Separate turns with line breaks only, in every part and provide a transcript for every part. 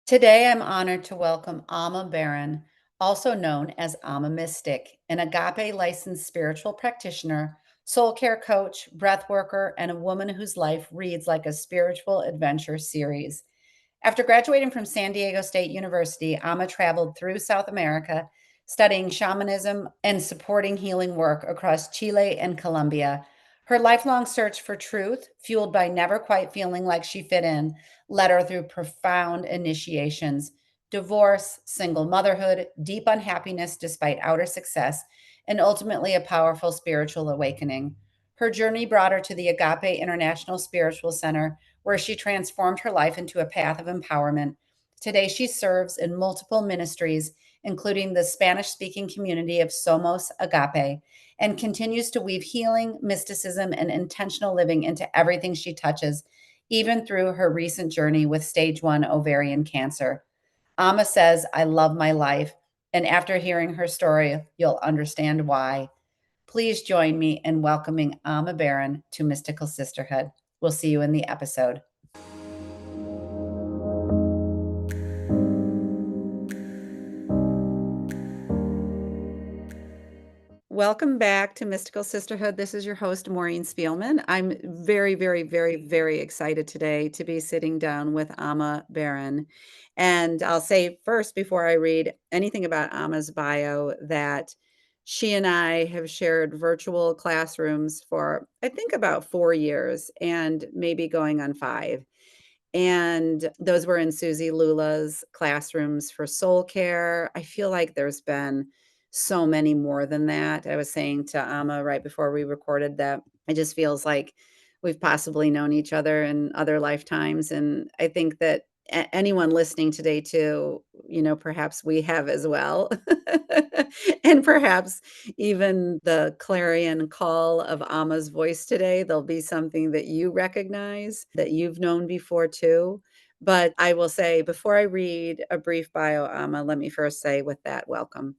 Today, I'm honored to welcome Ama Barron, also known as Ama Mystic, an Agape licensed spiritual practitioner, soul care coach, breath worker, and a woman whose life reads like a spiritual adventure series. After graduating from San Diego State University, Ama traveled through South America, studying shamanism and supporting healing work across Chile and Colombia. Her lifelong search for truth, fueled by never quite feeling like she fit in, led her through profound initiations, divorce, single motherhood, deep unhappiness despite outer success, and ultimately a powerful spiritual awakening. Her journey brought her to the Agape International Spiritual Center, where she transformed her life into a path of empowerment. Today, she serves in multiple ministries, including the Spanish speaking community of Somos Agape, and continues to weave healing, mysticism, and intentional living into everything she touches, even through her recent journey with stage 1 ovarian cancer. Ama says, I love my life. And after hearing her story, you'll understand why. Please join me in welcoming Ama Barron to Mystical Sisterhood. We'll see you in the episode. Welcome back to Mystical Sisterhood. This is your host, Maureen Spielman. I'm very, very, very, very excited today to be sitting down with Ama Barron. And I'll say first, before I read anything about Ama's bio, that she and I have shared virtual classrooms for, I think, about 4 years and maybe going on 5. And those were in Susie Lula's classrooms for soul care. I feel like there's been so many more than that. I was saying to Ama right before we recorded that it just feels like we've possibly known each other in other lifetimes. And I think that anyone listening today too, perhaps we have as well. And perhaps even the clarion call of Ama's voice today, there'll be something that you recognize that you've known before too. But I will say, before I read a brief bio, Ama, let me first say with that, welcome.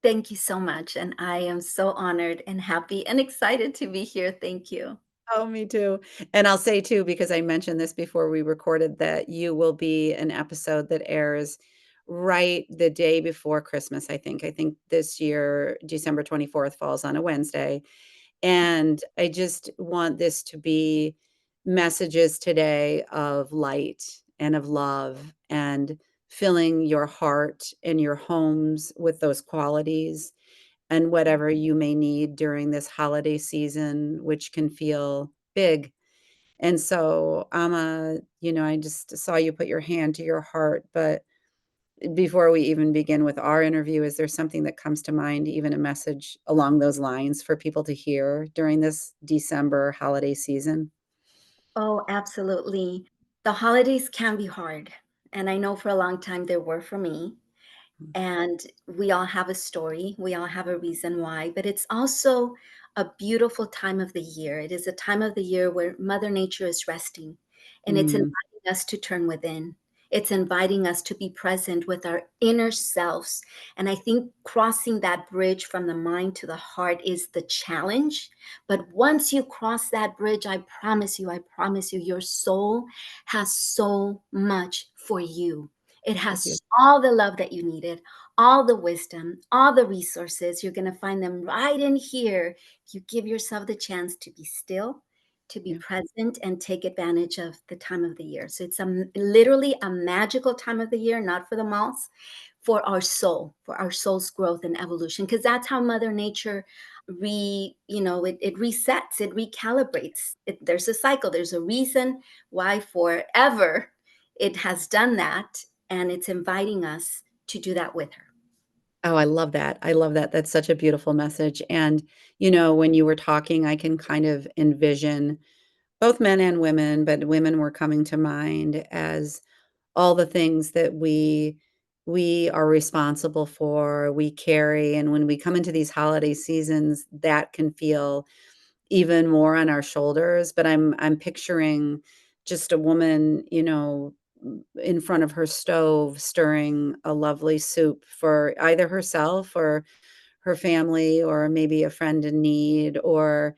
Thank you so much. And I am so honored and happy and excited to be here. Thank you.
Oh, me too. And I'll say too, because I mentioned this before we recorded, that you will be an episode that airs right the day before Christmas, I think. I think this year, December 24th falls on a Wednesday. And I just want this to be messages today of light and of love and filling your heart and your homes with those qualities and whatever you may need during this holiday season, which can feel big. And so, Ama, I just saw you put your hand to your heart, but before we even begin with our interview, is there something that comes to mind, even a message along those lines for people to hear during this December holiday season?
Oh, absolutely. The holidays can be hard. And I know for a long time they were for me. And we all have a story, we all have a reason why, but it's also a beautiful time of the year. It is a time of the year where Mother Nature is resting and it's
Mm,
inviting us to turn within. It's inviting us to be present with our inner selves. And I think crossing that bridge from the mind to the heart is the challenge. But once you cross that bridge, I promise you, your soul has so much for you. It
so
has
beautiful.
all the love that you needed, all the wisdom, all the resources. You're going to find them right in here. You give yourself the chance to be still, to be
Yeah.
present, and take advantage of the time of the year. So it's literally a magical time of the year, not for the moths, for our soul, for our soul's growth and evolution, because that's how Mother Nature it resets, it recalibrates. There's a cycle, there's a reason why forever it has done that, and it's inviting us to do that with her.
Oh, I love that. I love that. That's such a beautiful message. And, when you were talking, I can kind of envision both men and women, but women were coming to mind as all the things that we are responsible for, we carry, and when we come into these holiday seasons, that can feel even more on our shoulders. But I'm picturing just a woman, in front of her stove stirring a lovely soup for either herself or her family or maybe a friend in need, or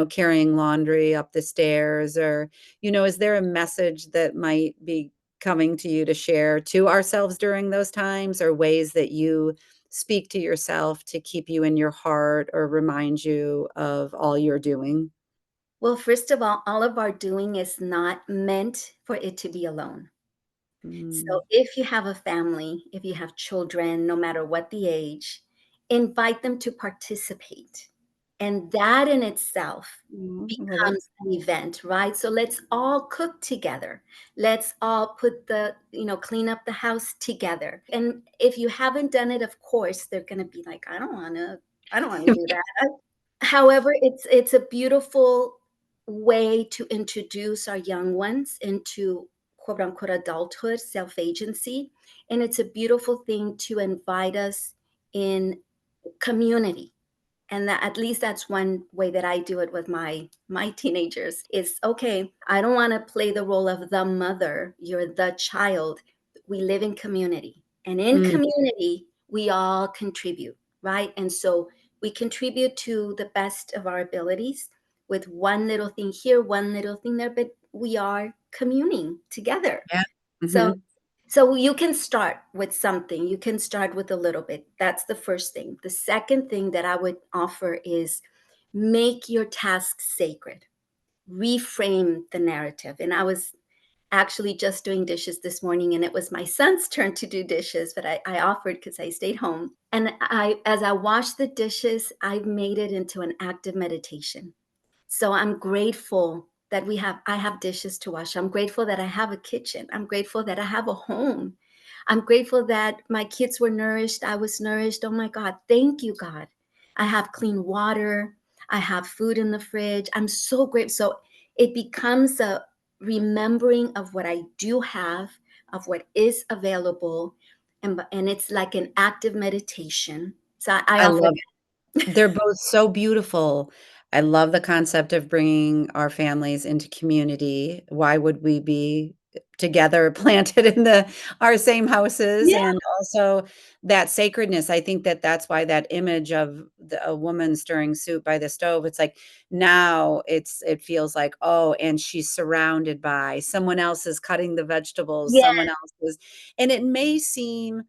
carrying laundry up the stairs, or is there a message that might be coming to you to share to ourselves during those times, or ways that you speak to yourself to keep you in your heart or remind you of all you're doing?
Well, first of all of our doing is not meant for it to be alone. So
Mm.
if you have a family, if you have children, no matter what the age, invite them to participate. And that in itself
Mm, well, that's
becomes an event, right? So let's all cook together. Let's all put clean up the house together. And if you haven't done it, of course, they're going to be like, I don't want to do that. However, it's a beautiful way to introduce our young ones into quote unquote adulthood, self-agency. And it's a beautiful thing to invite us in community. And that, at least that's one way that I do it with my teenagers, is okay, I don't want to play the role of the mother. You're the child. We live in community. And in
mm,
community, we all contribute, right? And so we contribute to the best of our abilities with one little thing here, one little thing there, but we are communing together.
yeah.
So
Mhm.
so you can start with something. You can start with a little bit. That's the first thing. The second thing that I would offer is make your task sacred. Reframe the narrative. And I was actually just doing dishes this morning, and it was my son's turn to do dishes, but I offered because I stayed home. And as I washed the dishes, I made it into an active meditation. So I'm grateful that I have dishes to wash. I'm grateful that I have a kitchen. I'm grateful that I have a home. I'm grateful that my kids were nourished. I was nourished. Oh my God. Thank you, God. I have clean water. I have food in the fridge. I'm so grateful. So it becomes a remembering of what I do have, of what is available. And it's like an active meditation. So I
I
offer
love They're both so beautiful. I love the concept of bringing our families into community. Why would we be together planted in the our same houses?
yeah.
And also that sacredness. I think that that's why that image of a woman stirring soup by the stove, it's like now it feels like, oh, and she's surrounded by someone else is cutting the vegetables,
Yeah.
someone else is, and it may seem,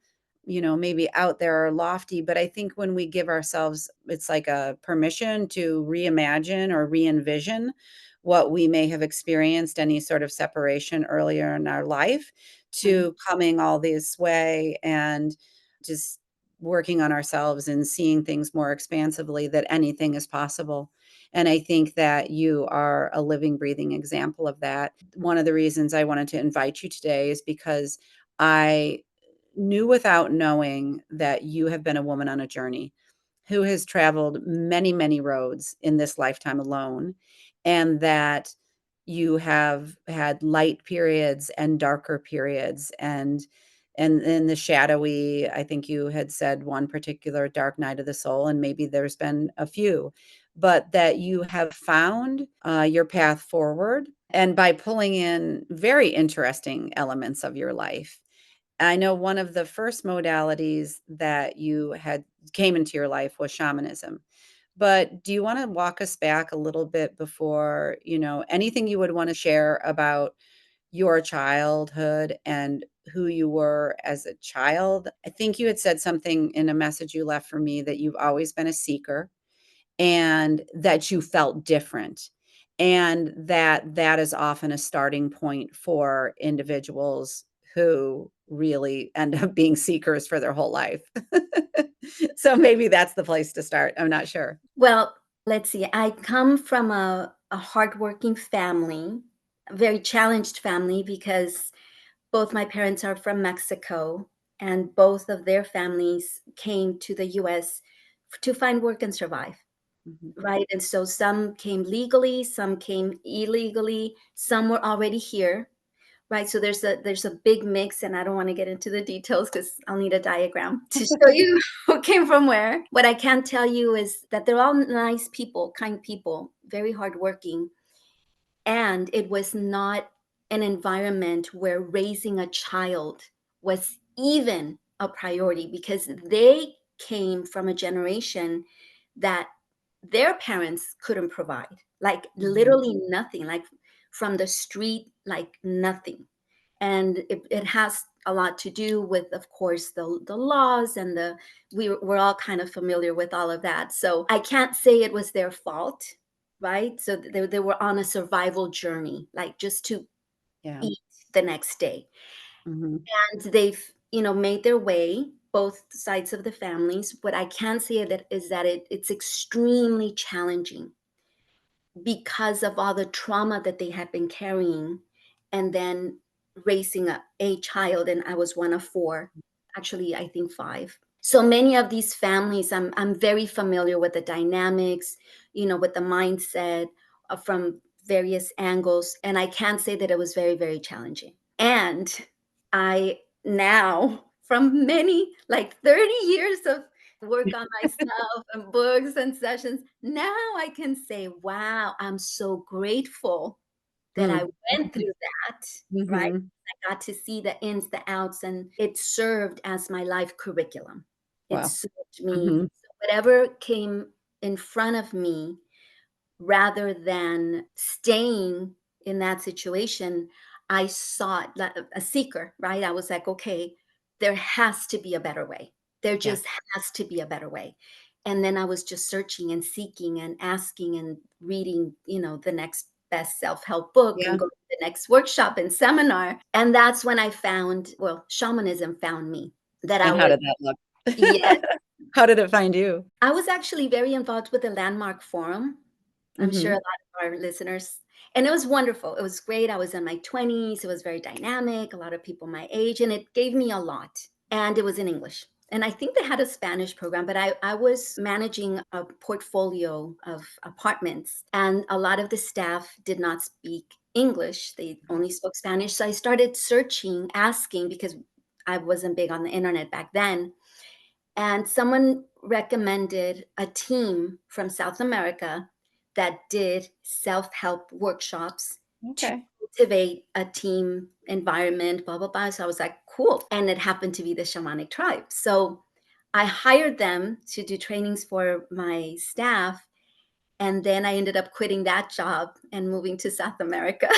maybe out there or lofty, but I think when we give ourselves, it's like a permission to reimagine or re-envision what we may have experienced, any sort of separation earlier in our life,
Right.
to coming all this way and just working on ourselves and seeing things more expansively, that anything is possible. And I think that you are a living, breathing example of that. One of the reasons I wanted to invite you today is because I knew without knowing that you have been a woman on a journey who has traveled many, many roads in this lifetime alone, and that you have had light periods and darker periods, and in the shadowy, I think you had said one particular dark night of the soul, and maybe there's been a few, but that you have found your path forward, and by pulling in very interesting elements of your life. I know one of the first modalities that you had came into your life was shamanism. But do you wanna walk us back a little bit before, anything you would wanna share about your childhood and who you were as a child? I think you had said something in a message you left for me, that you've always been a seeker and that you felt different, and that is often a starting point for individuals who really end up being seekers for their whole life. So maybe that's the place to start. I'm not sure.
Well, let's see. I come from a hardworking family, a very challenged family because both my parents are from Mexico and both of their families came to the US to find work and survive,
Mhm.
right? And so some came legally, some came illegally, some were already here. Right, so there's a big mix, and I don't wanna get into the details because 'cause I'll need a diagram to show you who came from where. What I can tell you is that they're all nice people, kind people, very hardworking, and it was not an environment where raising a child was even a priority because they came from a generation that their parents couldn't provide, like,
Mhm.
literally nothing, like, from the street, like, nothing. And it has a lot to do with, of course, the laws and we're all kind of familiar with all of that. So I can't say it was their fault, right? So they were on a survival journey, like just to
Yeah.
eat the next day.
Mhm.
And they've, made their way, both sides of the families. What I can say that is that it's extremely challenging because of all the trauma that they had been carrying, and then raising a child, and I was one of four, actually I think five. So many of these families, I'm very familiar with the dynamics, with the mindset, from various angles, and I can say that it was very, very challenging. And I now, from many, like 30 years of work on myself and books and sessions, now I can say, wow, I'm so grateful that I
Mm.
went through that, right?
Mhm.
I got to see the ins, the outs, and it served as my life curriculum. It
Wow.
served me.
Mhm.
So whatever came in front of me, rather than staying in that situation, I sought like a seeker, right? I was like, okay, there has to be a better way. There
Yeah.
just has to be a better way. And then I was just searching and seeking and asking and reading, the next best self-help book
Yeah.
and go to the next workshop and seminar. And that's when I found, well, shamanism found me. That I
And how
was,
did that look?
yes,
How did it find you?
I was actually very involved with the Landmark Forum. I'm sure a
Mhm.
lot of our listeners, and it was wonderful. It was great. I was in my 20s. It was very dynamic, a lot of people my age, and it gave me a lot. And it was in English. And I think they had a Spanish program, but I was managing a portfolio of apartments, and a lot of the staff did not speak English. They only spoke Spanish. So I started searching, asking, because I wasn't big on the internet back then, and someone recommended a team from South America that did self-help workshops to
Okay.
cultivate a team environment, blah, blah, blah. So I was like, cool. And it happened to be the shamanic tribe. So I hired them to do trainings for my staff. And then I ended up quitting that job and moving to South America.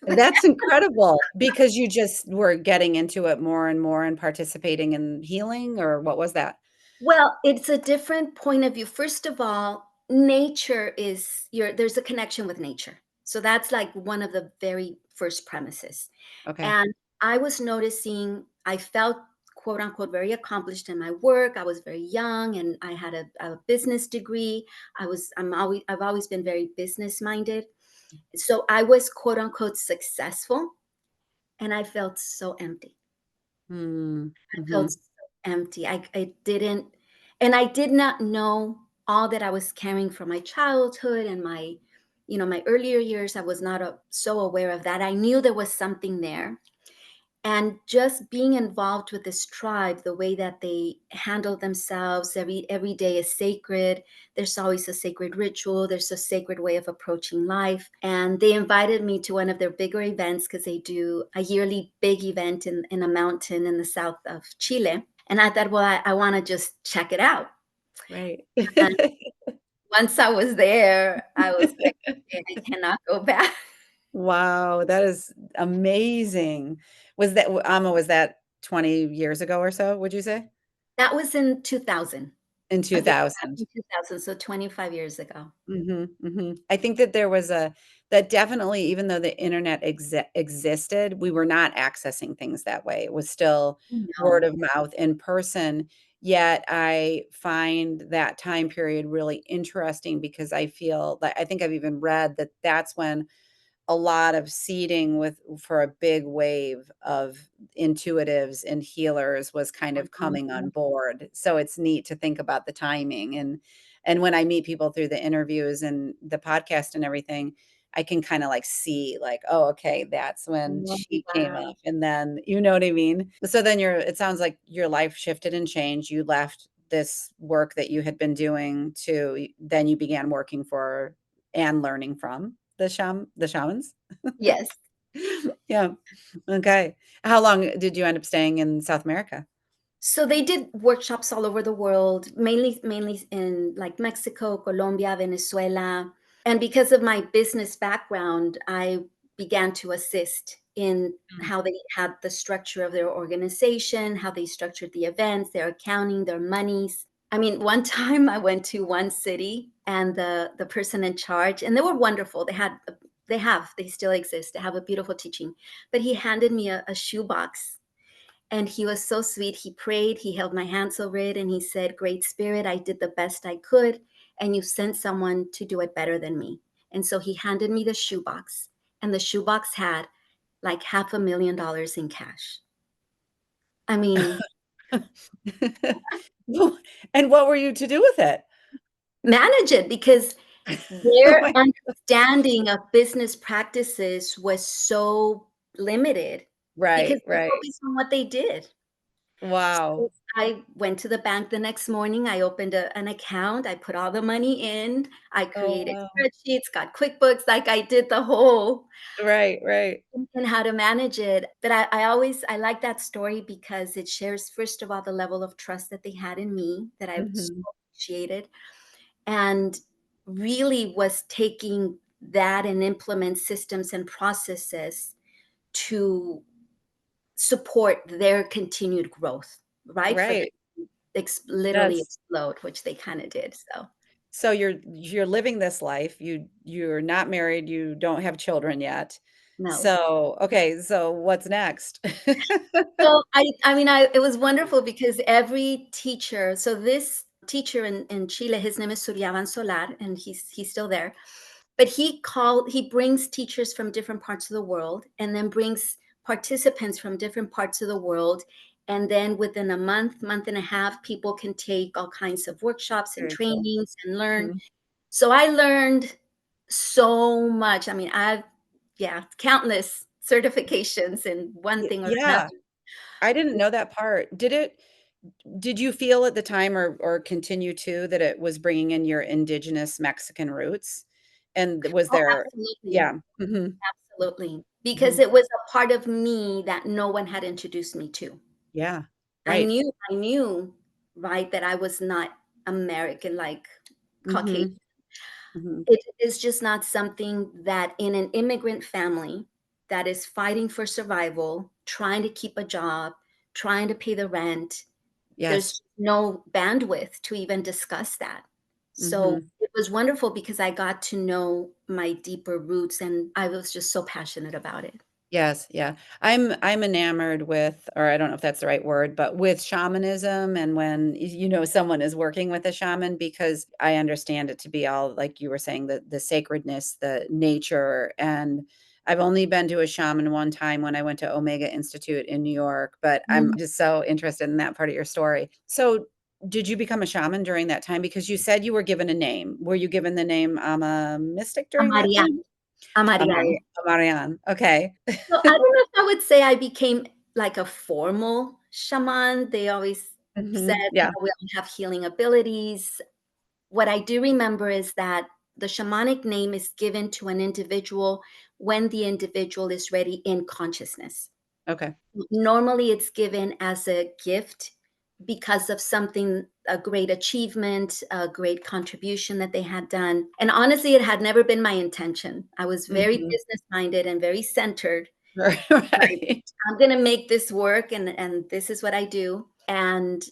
That's incredible because you just were getting into it more and more and participating in healing, or what was that?
Well, it's a different point of view. First of all, nature is there's a connection with nature. So that's like one of the very first premises.
Okay.
And I was noticing I felt quote unquote very accomplished in my work. I was very young and I had a business degree. I've always been very business minded. So I was quote unquote successful, and I felt so empty.
Mm.
I felt
Mhm.
so empty. I didn't, and I did not know all that I was carrying from my childhood and my earlier years. I was not so aware of that. I knew there was something there. And just being involved with this tribe, the way that they handle themselves, every day is sacred. There's always a sacred ritual. There's a sacred way of approaching life. And they invited me to one of their bigger events, because they do a yearly big event in a mountain in the south of Chile. And I thought, well, I want to just check it out.
Right.
And once I was there, I was like, okay, I cannot go back.
Wow, that is amazing. Was that was that 20 years ago or so, would you say?
That was in 2000.
In
I did that
2000.
in 2000, so 25 years ago.
Mhm, mhm. I think that there was a that definitely, even though the internet existed, we were not accessing things that way. It was still word
No.
of mouth in person, yet I find that time period really interesting because I feel that I think I've even read that that's when a lot of seeding with for a big wave of intuitives and healers was kind of coming on
Mhm.
board. So it's neat to think about the timing and when I meet people through the interviews and the podcast and everything, I can kind of like see like, oh, okay, that's when
Oh,
she came
wow.
up. And then you know what I mean? So then it sounds like your life shifted and changed. You left this work that you had been doing to then you began working for and learning from the shamans?
Yes.
Yeah, okay. How long did you end up staying in South America?
So they did workshops all over the world, mainly in like Mexico, Colombia, Venezuela. And because of my business background, I began to assist in
Mm.
how they had the structure of their organization, how they structured the events, their accounting, their monies. I mean, one time I went to one city and the person in charge, and they were wonderful. They still exist. They have a beautiful teaching. But he handed me a shoebox, and he was so sweet. He prayed, he held my hands over it, and he said, "Great Spirit, I did the best I could, and you sent someone to do it better than me." And so he handed me the shoebox, and the shoebox had like $500,000 in cash. I mean,
And what were you to do with it?
manage it, because
Oh
their
my
understanding of business practices was so limited because
Right,
they
right.
focused on what they did. So
Wow.
I went to the bank the next morning. I opened an account. I put all the money in. I
Oh,
created
wow.
spreadsheets, got QuickBooks, like I did the whole
Right, right.
and how to manage it. But I like that story because it shares, first of all, the level of trust that they had in me that I so
Mhm.
appreciated, and really was taking that and implement systems and processes to support their continued growth, right? For them
Right.
to literally
That's
explode, which they kind of did. So,
so you're living this life. You're not married, you don't have children yet.
no.
So, okay, so what's next?
So I mean, it was wonderful because every teacher, so this teacher in Chile, his name is Suryavan Solar, and he's still there. But he brings teachers from different parts of the world, and then brings participants from different parts of the world. And then within a month and a half, people can take all kinds of workshops and
Very cool.
trainings and learn.
Mhm.
So I learned so much. I mean, yeah, countless certifications in one thing or another.
Yeah, I didn't know that part. Did you feel at the time or continue to that it was bringing in your indigenous Mexican roots? And was
Oh,
there
absolutely.
Yeah. Mhm.
Absolutely. Because
Mhm.
it was a part of me that no one had introduced me to.
Yeah.
I
Right.
knew I knew, right, that I was not American, like Caucasian.
Mhm. Mhm.
It is just not something that in an immigrant family that is fighting for survival, trying to keep a job, trying to pay the rent,
Yes.
there's no bandwidth to even discuss that. So
Mhm.
it was wonderful because I got to know my deeper roots, and I was just so passionate about it.
Yes, yeah. I'm enamored with, or I don't know if that's the right word, but with shamanism and when someone is working with a shaman because I understand it to be all like you were saying, the sacredness, the nature. And I've only been to a shaman one time when I went to Omega Institute in New York, but I'm
Mhm.
just so interested in that part of your story. So did you become a shaman during that time? Because you said you were given a name. Were you given the name Mystic
A
during that
Marianne,
time?
a Marianne.
Marianne. Okay.
So I don't know if I would say I became like a formal shaman. They always said,
Mhm. Yeah.
we all have healing abilities. What I do remember is that the shamanic name is given to an individual when the individual is ready in consciousness.
Okay.
Normally, it's given as a gift because of something, a great achievement, a great contribution that they had done. And honestly, it had never been my intention. I was very
Mhm.
business minded and very centered. Like,
Right.
I'm gonna make this work, and this is what I do. And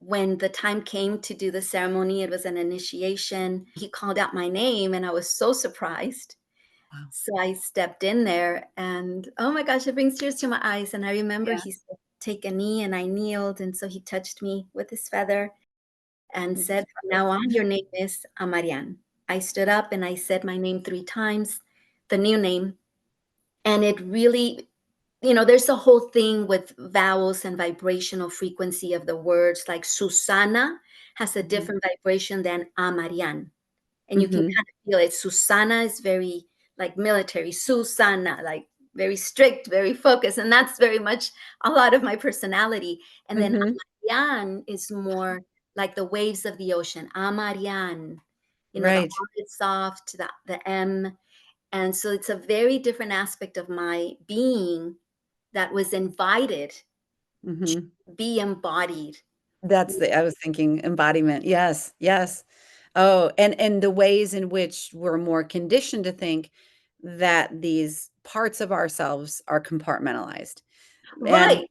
when the time came to do the ceremony, it was an initiation. He called out my name, and I was so surprised.
Wow.
So I stepped in there, and oh my gosh, it brings tears to my eyes. And I remember
Yeah.
he said, "Take a knee," and I kneeled. And so he touched me with his feather and
With
said,
his
"From
feathers.
now on, your name is Amarian." I stood up and I said my name 3 times, the new name. And it really, there's a whole thing with vowels and vibrational frequency of the words. Like Susana has a
Mhm.
different vibration than Amarian. And you can
Mhm.
kind of feel it. Susana is very like military, Susana, like very strict, very focused. And that's very much a lot of my personality. And then
Mhm.
Amarian is more like the waves of the ocean. Amarian, the
Right.
R is soft, the M. And so it's a very different aspect of my being that was invited to
Mhm.
be embodied.
I was thinking embodiment. Yes, yes. Oh, and the ways in which we're more conditioned to think that these parts of ourselves are compartmentalized. And
Right.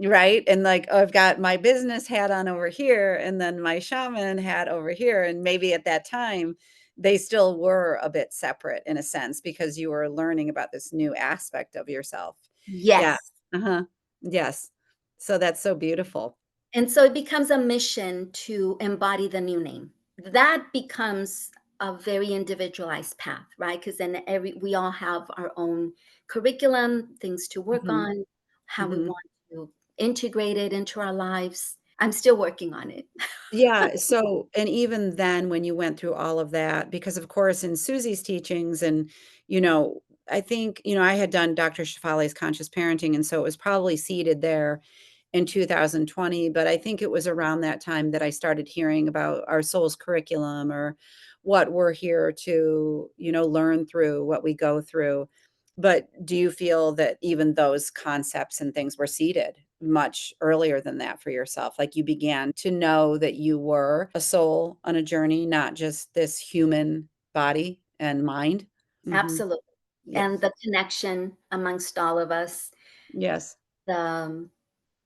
right? And like, oh, I've got my business hat on over here and then my shaman hat over here. And maybe at that time, they still were a bit separate in a sense because you were learning about this new aspect of yourself. Yeah.
Yes.
Uh-huh. Yes. So that's so beautiful.
And so it becomes a mission to embody the new name. That becomes a very individualized path, right? Because then we all have our own curriculum, things to work
Mhm.
on, how we
Mhm.
want to integrate it into our lives. I'm still working on it.
Yeah, so and even then when you went through all of that because, of course, in Susie's teachings and, I think, I had done Dr. Shafali's Conscious Parenting, and so it was probably seeded there in 2020, but I think it was around that time that I started hearing about our soul's curriculum or what we're here to, learn through, what we go through. But do you feel that even those concepts and things were seeded much earlier than that for yourself? Like you began to know that you were a soul on a journey, not just this human body and mind? Mhm.
Absolutely. And
Yes.
the connection amongst all of us,
Yes.
the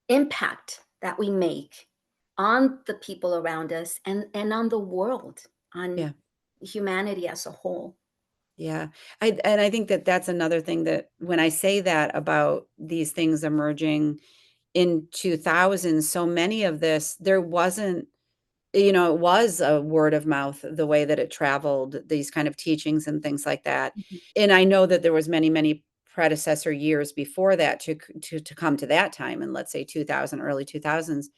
impact that we make on the people around us and on the world, on
Yeah.
humanity as a whole.
Yeah. I think that that's another thing that when I say that about these things emerging in 2000, so many of this, there wasn't, it was a word of mouth, the way that it traveled, these kind of teachings and things like that.
Mhm.
And I know that there was many, many predecessor years before that to come to that time in, let's say, 2000, early 2000s.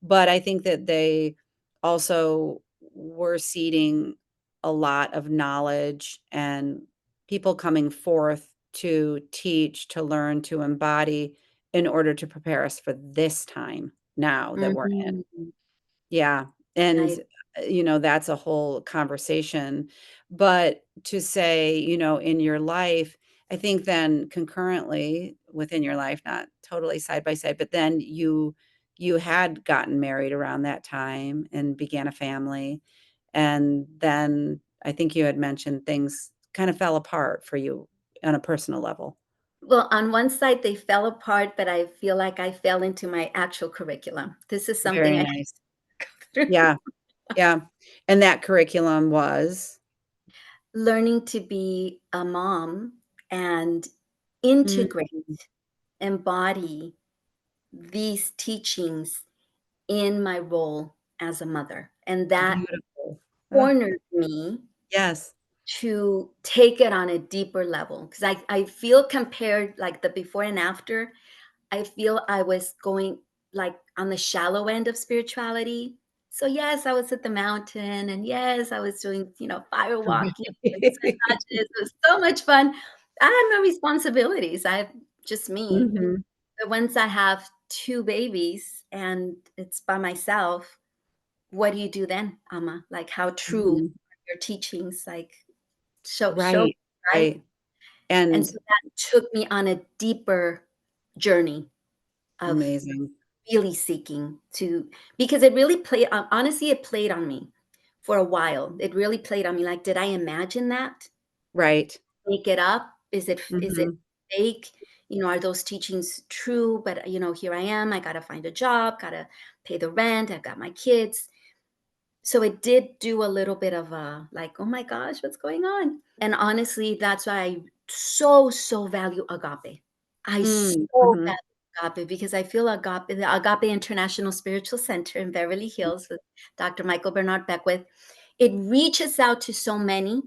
But I think that they also were seeding a lot of knowledge and people coming forth to teach, to learn, to embody in order to prepare us for this time now that we're in.
Mhm.
Yeah, and,
I
that's a whole conversation, but to say, in your life, I think then concurrently within your life, not totally side by side, but then you had gotten married around that time and began a family, and then I think you had mentioned things kind of fell apart for you on a personal level.
well, on one side, they fell apart, but I feel like I fell into my actual curriculum. This is something
Very
I
nice.
through
Yeah, yeah, and that curriculum was?
learning to be a mom and integrate,
Mm,
embody these teachings in my role as a mother. And that
beautiful.
cornered me
Yes.
to take it on a deeper level because I feel compared like the before and after, I feel I was going like on the shallow end of spirituality. So yes, I was at the mountain and yes, I was doing, fire walking and sweat
Right.
lodges. It was so much fun. I had no responsibilities. I have just me.
Mhm.
But once I have two babies and it's by myself, what do you do then, Ama? Like how true
Mhm.
are your teachings? Like show,
Right,
right?
right,
And
and
so that took me on a deeper journey of
amazing.
really seeking to because it really played honestly, it played on me for a while. It really played on me, like, did I imagine that?
Right.
Make it up? Is it
Mhm.
fake? Are those teachings true? But, here I am, I gotta find a job, gotta pay the rent, I've got my kids. So it did do a little bit of a, like, "Oh my gosh, what's going on?" And honestly, that's why I so, so value agape. I
Mm,
so
mhm.
value agape because I feel the Agape International Spiritual Center in Beverly Hills with Dr. Michael Bernard Beckwith, it reaches out to so many,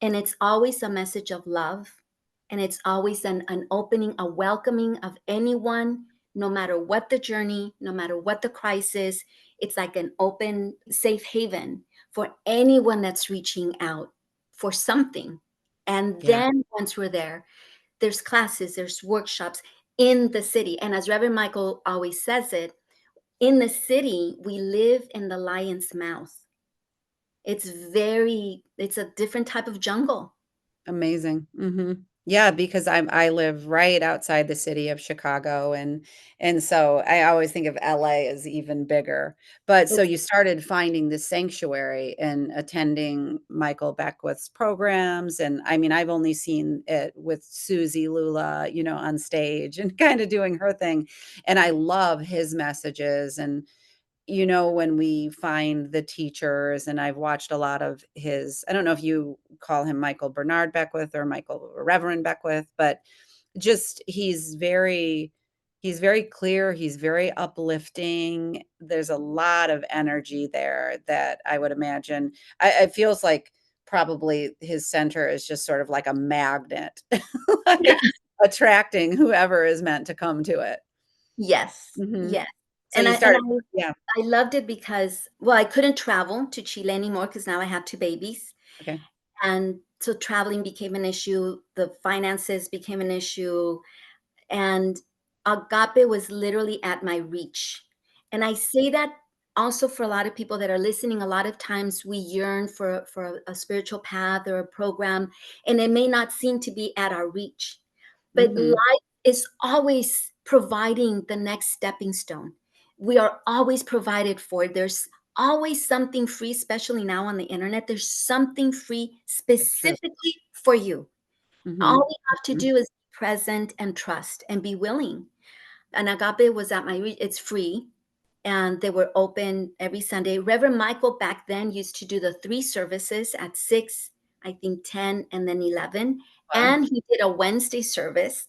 and it's always a message of love, and it's always an opening, a welcoming of anyone, no matter what the journey, no matter what the crisis. It's like an open, safe haven for anyone that's reaching out for something. And
Yeah,
then once we're there, there's classes, there's workshops in the city. And as Reverend Michael always says it, in the city, we live in the lion's mouth. It's a different type of jungle.
amazing. Mhm. Yeah, because I live right outside the city of Chicago, and so I always think of LA as even bigger. But so
It's
you started finding this sanctuary and attending Michael Beckwith's programs, and I mean, I've only seen it with Susie Lula, on stage and kinda doing her thing, and I love his messages and when we find the teachers, and I've watched a lot of his, I don't know if you call him Michael Bernard Beckwith or Michael Reverend Beckwith, but just he's very clear, he's very uplifting. There's a lot of energy there that I would imagine it feels like probably his center is just sort of like a magnet, like attracting whoever is meant to come to it.
yes,
Mhm.
yes.
So
And
you
I and
started
I
yeah,
I loved it because, well, I couldn't travel to Chile anymore because now I have 2 babies,
okay.
and so traveling became an issue, the finances became an issue, and Agape was literally at my reach. And I say that also for a lot of people that are listening. A lot of times we yearn for a spiritual path or a program, and it may not seem to be at our reach. But
Mhm.
life is always providing the next stepping stone. We are always provided for. There's always something free, especially now on the internet. There's something free
That's true.
specifically for you. All
Mhm.
we have to
Mhm.
do is be present and trust and be willing. And Agape was at my it's free, and they were open every Sunday. Reverend Michael back then used to do the 3 services at 6, I think 10, and then 11,
Wow,
and he did a Wednesday service,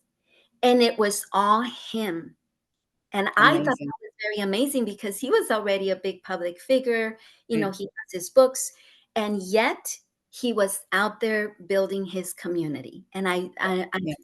and it was all him. And I thought that
amazing.
was very amazing because he was already a big public figure,
Right.
he has his books, and yet he was out there building his community, and I
Yeah.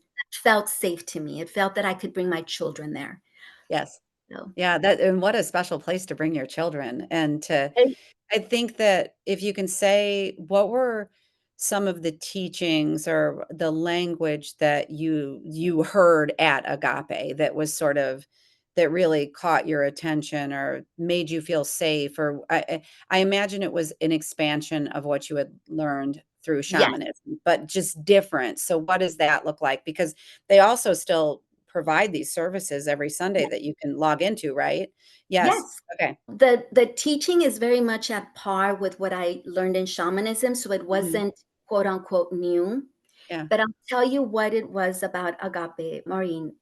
felt safe to me. It felt that I could bring my children there.
Yes.
So
Yeah, that and what a special place to bring your children and to
and
I think that if you can say, what were some of the teachings or the language that you heard at Agape that was sort of that really caught your attention or made you feel safe? Or I imagine it was an expansion of what you had learned through
yes,
shamanism, but just different. So what does that look like? Because they also still provide these services every Sunday
yes,
that you can log into, right? Yes.
yes.
Okay.
The teaching is very much at par with what I learned in shamanism, so it
Mhm.
wasn't quote unquote new.
Yeah.
But I'll tell you what it was about Agape, Maureen.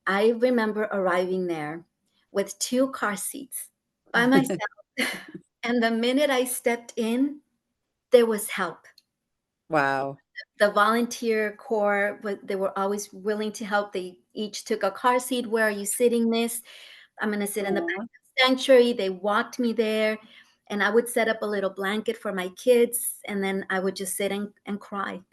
I remember arriving there with 2 car seats by myself, and the minute I stepped in, there was help.
Wow.
The volunteer corps, but they were always willing to help. They each took a car seat. "Where are you sitting, miss?" "I'm gonna sit in the back
Aw.
of the sanctuary." They walked me there, and I would set up a little blanket for my kids, and then I would just sit and cry.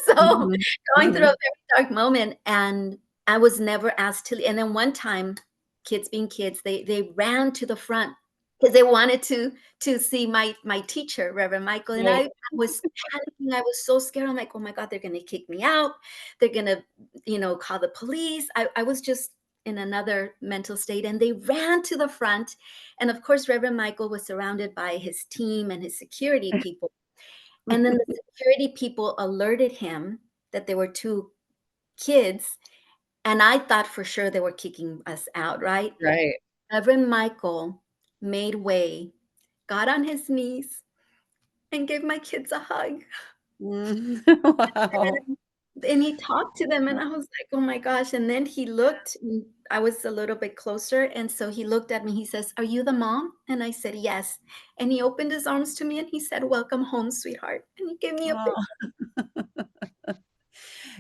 So,
Mhm.
going through a
Mhm.
very dark moment, and I was never asked to and then one time, kids being kids, they ran to the front because they wanted to see my teacher, Reverend Michael, and
Right.
I was panicking, I was so scared, I'm like, "Oh my god, they're gonna kick me out. They're gonna, call the police." I was just in another mental state, and they ran to the front, and of course, Reverend Michael was surrounded by his team and his security people, and then the security people alerted him that there were 2 kids, and I thought for sure they were kicking us out, right?
Right.
Reverend Michael made way, got on his knees, and gave my kids a hug.
Mm. Wow.
And he talked to them, and I was like, "Oh my gosh," and then he looked, and I was a little bit closer, and so he looked at me, he says, "Are you the mom?" And I said, "Yes." And he opened his arms to me, and he said, "Welcome home, sweetheart." And he gave me a big
Aw.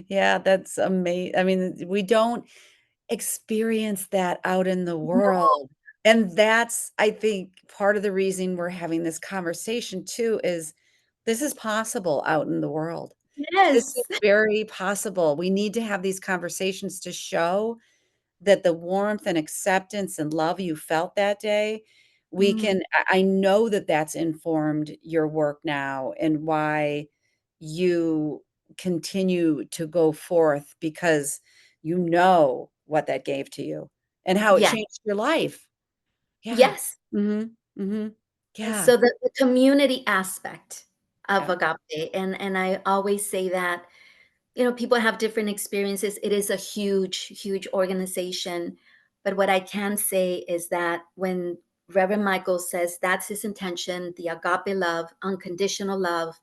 Yeah, that's amazing. I mean, we don't experience that out in the
no.
world, and that's, I think, part of the reason we're having this conversation too is this is possible out in the world. This
Yes.
is very possible. We need to have these conversations to show that the warmth and acceptance and love you felt that day, we
Mm,
can I know that that's informed your work now and why you continue to go forth because you know what that gave to you and how it
yeah.
changed your life. Yeah.
Yes.
Mhm. Mhm.
And
Yeah.
so the community aspect of
Yeah.
Agape, and I always say that People have different experiences. It is a huge, huge organization. But what I can say is that when Reverend Michael says that's his intention, the agape love, unconditional love,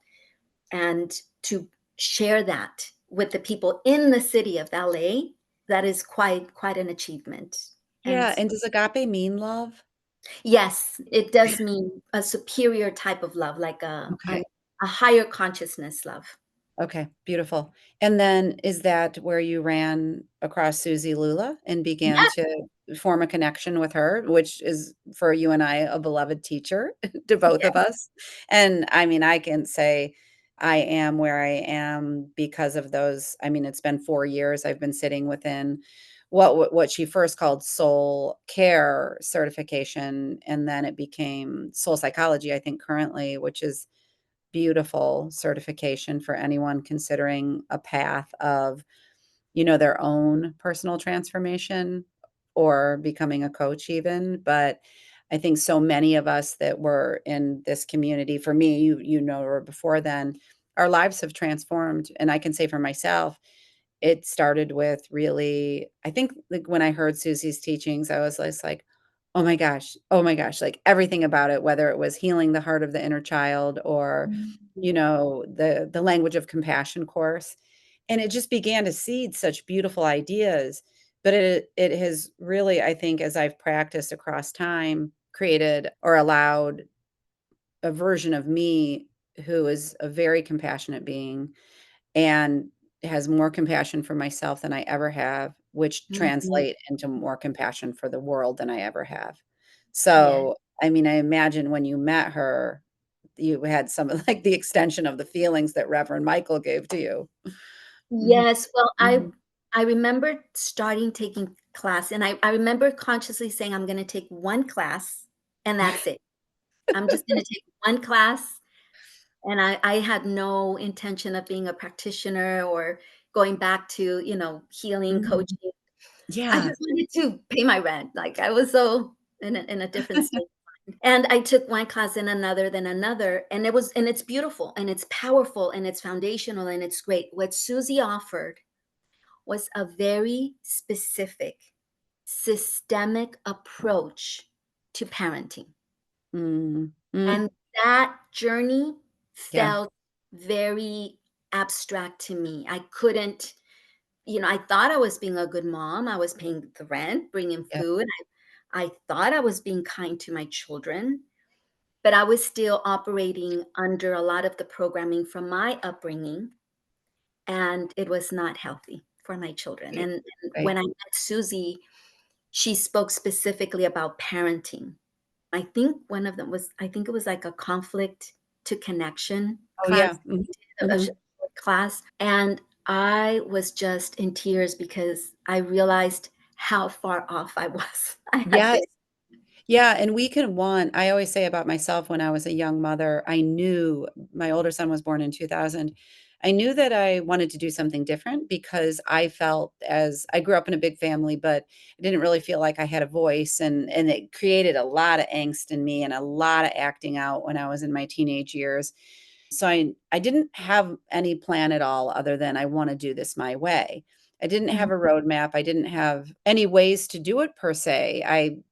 and to share that with the people in the city of LA, that is quite an achievement. And
Yeah, and does agape mean love?
yes, it does mean a superior type of love, like
Okay.
a higher consciousness love.
Okay, beautiful. And then is that where you ran across Susie Lula and began
Yeah,
to form a connection with her, which is for you and I a beloved teacher to both
yeah.
of us? And I mean, I can say I am where I am because of those. I mean, it's been 4 years I've been sitting within what she first called soul care certification, and then it became soul psychology, I think currently, which is beautiful certification for anyone considering a path of, their own personal transformation or becoming a coach even. But I think so many of us that were in this community, for me, or before then, our lives have transformed. And I can say for myself, it started with really, I think, like, when I heard Susie's teachings, I was just like, oh my gosh, like everything about it, whether it was healing the heart of the inner child or,
Mhm.
the language of compassion course. And it just began to seed such beautiful ideas. But it has really, I think, as I've practiced across time, created or allowed a version of me who is a very compassionate being and has more compassion for myself than I ever have, which
Mhm.
translate into more compassion for the world than I ever have.
Yeah.
So, I mean, I imagine when you met her, you had some of like the extension of the feelings that Reverend Michael gave to you. Mhm,
Yes, well, I
mhm.
I remember starting taking class, and I remember consciously saying, "I'm gonna take 1 class, and that's it. I'm just gonna take 1 class," and I had no intention of being a practitioner or going back to, healing,
Mhm.
coaching. I
Yeah.
just wanted to pay my rent, like, I was so in a different state. And I took one class, and another, then another, and it's beautiful, and it's powerful, and it's foundational, and it's great. What Susie offered was a very specific, systemic approach to parenting.
Mm, mm,
And that journey
yeah,
felt very abstract to me. I couldn't, I thought I was being a good mom. I was paying the rent, bringing
yeah.
food. I thought I was being kind to my children, but I was still operating under a lot of the programming from my upbringing, and it was not healthy for my children.
Right,
And when
right.
I met Susie, she spoke specifically about parenting. I think it was like a conflict to connection
Oh,
class,
yeah. Mhm,
a
mhm.
short class, and I was just in tears because I realized how far off I was. I had
Yes.
been.
Yeah, and we can want I always say about myself when I was a young mother, I knew my older son was born in 2000. I knew that I wanted to do something different because I felt as I grew up in a big family, but I didn't really feel like I had a voice and it created a lot of angst in me and a lot of acting out when I was in my teenage years. So I didn't have any plan at all other than I wanna do this my way. I didn't have
Mhm,
a roadmap, I didn't have any ways to do it per se.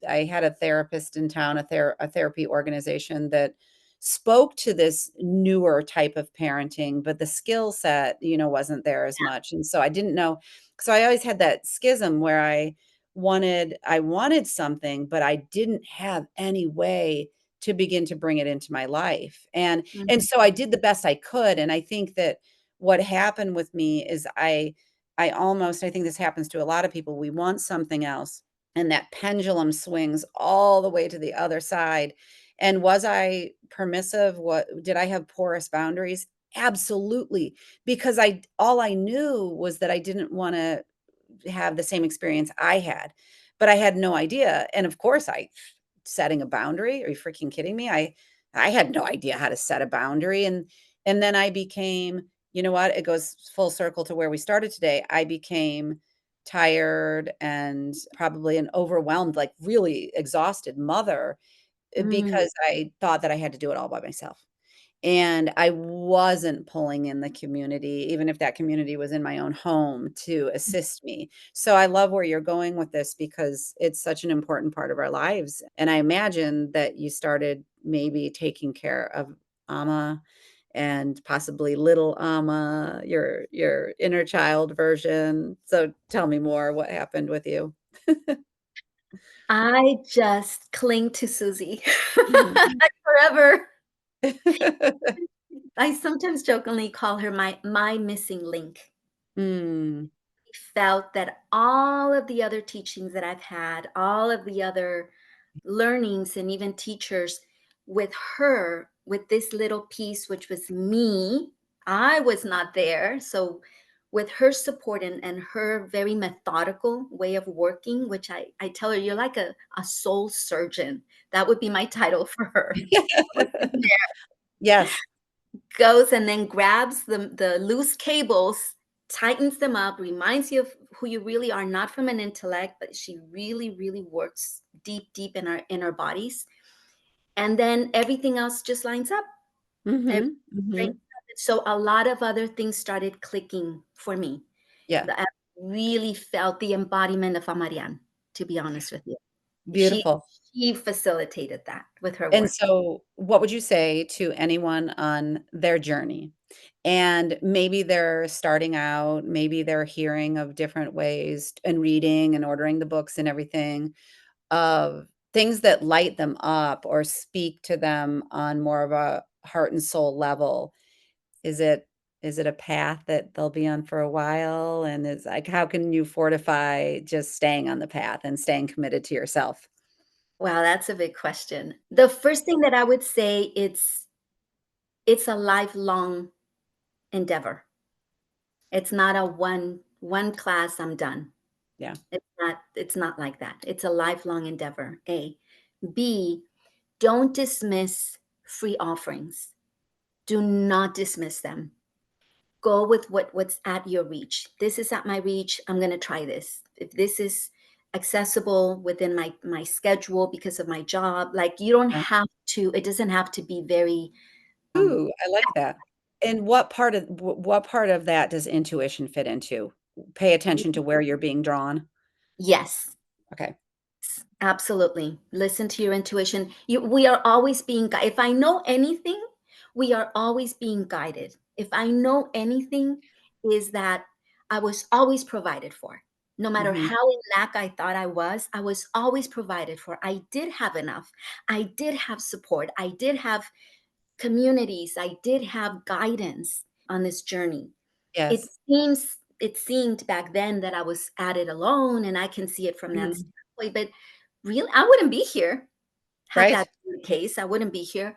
I had a therapist in town, a therapy organization that spoke to this newer type of parenting, but the skill set, wasn't there as much, and so I didn't know so I always had that schism where I wanted something, but I didn't have any way to begin to bring it into my life, and
mhm,
so I did the best I could, and I think that what happened with me is I think this happens to a lot of people, we want something else, and that pendulum swings all the way to the other side, and was I permissive? What did I have porous boundaries? Absolutely, because I all I knew was that I didn't wanna have the same experience I had, but I had no idea, and of course, I setting a boundary, are you freaking kidding me? I had no idea how to set a boundary, and then I became you know what? It goes full circle to where we started today. I became tired and probably an overwhelmed, like, really exhausted mother,
mm,
because I thought that I had to do it all by myself. and I wasn't pulling in the community, even if that community was in my own home to assist me. So I love where you're going with this because it's such an important part of our lives. And I imagine that you started maybe taking care of Ama and possibly little Ama, your inner child version. So tell me more. What happened with you?
I just cling to Susie
Mhm.
forever. I sometimes jokingly call her my missing link.
Mm,
Felt that all of the other teachings that I've had, all of the other learnings and even teachers with her, with this little piece, which was me, I was not there. So, with her support and her very methodical way of working, which I tell her, you're like a soul surgeon. That would be my title for her.
yes.
Goes and then grabs the loose cables, tightens them up, reminds you of who you really are, not from an intellect, but she really, really works deep, deep in our bodies. And then everything else just lines up. Everything
Mhm, mhm.
straightens up. So a lot of other things started clicking for me.
Yeah,
I really felt the embodiment of Amarian, to be honest with you. She
beautiful.
she facilitated that with her
And
work.
so what would you say to anyone on their journey? And maybe they're starting out, maybe they're hearing of different ways and reading and ordering the books and everything of things that light them up or speak to them on more of a heart and soul level. Is it is it a path that they'll be on for a while? And is like, how can you fortify just staying on the path and staying committed to yourself?
Wow, that's a big question. The first thing that I would say, it's a lifelong endeavor. It's not a one class, I'm done.
Yeah.
It's not like that. It's a lifelong endeavor, A. B, don't dismiss free offerings. Do not dismiss them. Go with what's at your reach. This is at my reach. I'm going to try this. If this is accessible within my schedule because of my job, like you don't
Yeah.
have to, it doesn't have to be very um
Ooh, I like that. And what part of that does intuition fit into? Pay attention to where you're being drawn?
yes.
Okay.
Absolutely. Listen to your intuition. We are always being guided. If I know anything, we are always being guided. If I know anything, is that I was always provided for. No matter
Mhm.
how in lack I was always provided for. I did have enough. I did have support. I did have communities. I did have guidance on this journey.
Yes.
It seemed back then that I was at it alone, and I can see it from that
Mhm.
standpoint, but really, I wouldn't be here had
Right?
that been the case. I wouldn't be here.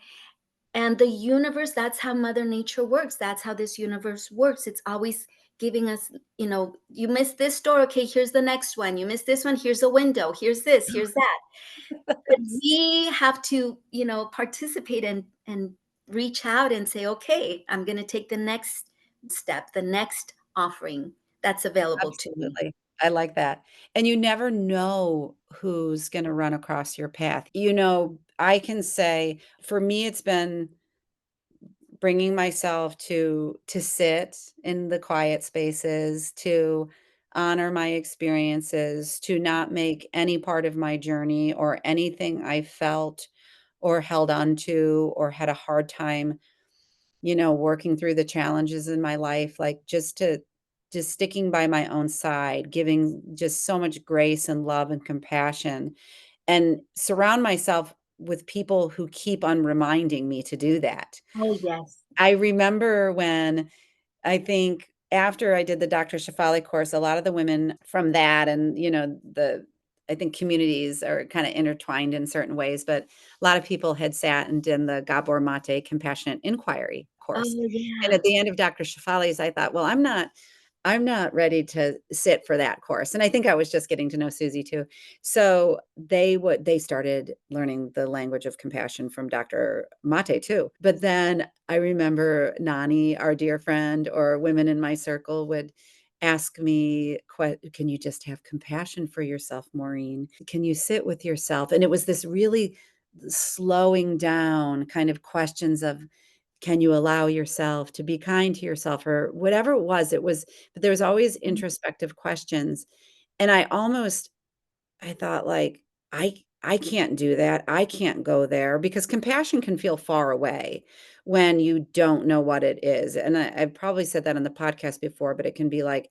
And the universe, that's how Mother Nature works. That's how this universe works. It's always giving us, you missed this door. Okay, here's the next one. You missed this one. Here's a window. Here's this. Here's that. But we have to, participate and reach out and say, okay, I'm going to take the next step, the next offering that's available to me.
Absolutely. I like that. And you never know who's gonna run across your path. I can say for me, it's been bringing myself to sit in the quiet spaces, to honor my experiences, to not make any part of my journey or anything I felt or held on to or had a hard time, working through the challenges in my life, like just sticking by my own side, giving just so much grace and love and compassion and surround myself with people who keep on reminding me to do that.
Oh, yes.
I remember when I think after I did the Dr. Shafali course, a lot of the women from that and, I think communities are kinda intertwined in certain ways, but a lot of people had sat and done the Gabor Mate Compassionate Inquiry course.
Oh,
And
yeah.
at the end of Dr. Shafali's, I thought, "Well, I'm not ready to sit for that course." And I think I was just getting to know Susie too. So they started learning the language of compassion from Dr. Mate too. But then I remember Nani, our dear friend, or women in my circle would ask me, "Can you just have compassion for yourself, Maureen? Can you sit with yourself?" And it was this really slowing down kind of questions of, can you allow yourself to be kind to yourself, or whatever it was, but there was always introspective questions. And I thought, like, I can't do that. I can't go there, because compassion can feel far away when you don't know what it is. And I've probably said that on the podcast before, but it can be like,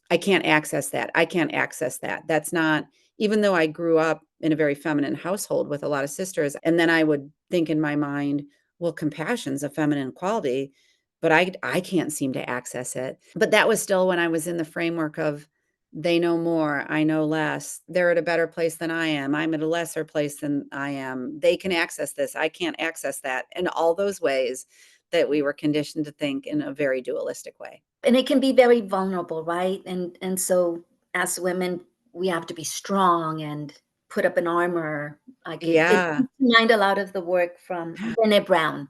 I can't access that. I can't access that. That's not, even though I grew up in a very feminine household with a lot of sisters, and then I would think in my mind, well, compassion's a feminine quality, but I can't seem to access it. But that was still when I was in the framework of, they know more, I know less. They're at a better place than I am. I'm at a lesser place than I am. They can access this. I can't access that. And all those ways that we were conditioned to think in a very dualistic way.
And it can be very vulnerable, right? And so as women, we have to be strong and put up an armor. Like it
Yeah.
brings to mind a lot of the work from Brené Brown.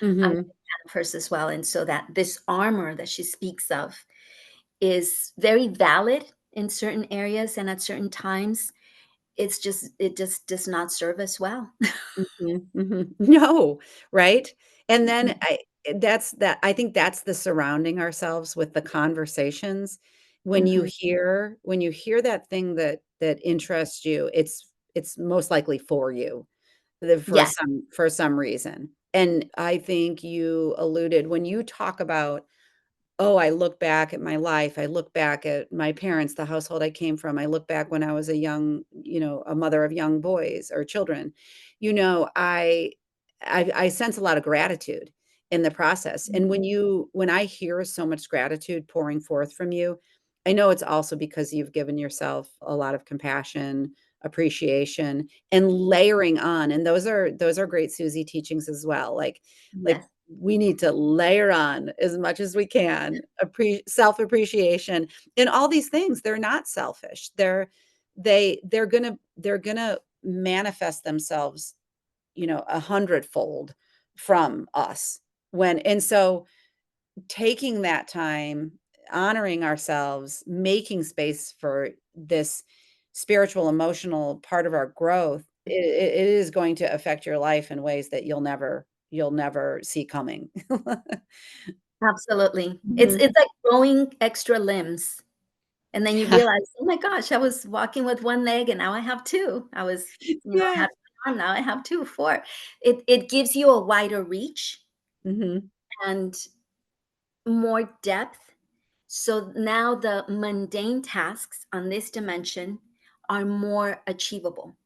I'm a
Mhm.
fan of hers as well. And so that this armor that she speaks of is very valid in certain areas and at certain times. It just does not serve us well.
Mhm, mhm. No, right? And then I think that's the surrounding ourselves with the conversations.
Mhm.
When you hear that thing that interests you, it's most likely for you,
Yes.
for some reason. And I think you alluded when you talk about, oh, I look back at my life. I look back at my parents, the household I came from. I look back when I was a young, a mother of young boys or children. You know, I sense a lot of gratitude in the process. And when I hear so much gratitude pouring forth from you, I know it's also because you've given yourself a lot of compassion, appreciation, and layering on. And those are great Susie teachings as well. Like
Yes.
we need to layer on as much as we can, self-appreciation, and all these things. They're not selfish. They're gonna manifest themselves, a hundredfold from us. And so taking that time, honoring ourselves, making space for this spiritual, emotional part of our growth, it is going to affect your life in ways that you'll never see coming.
Absolutely.
Mhm.
It's like growing extra limbs, and then you realize, "Oh my gosh, I was walking with 1 leg and now I have 2. I was, I
Yeah.
had 1 arm, now I have 2, 4." It gives you a wider reach
Mhm.
and more depth. So now the mundane tasks on this dimension are more achievable,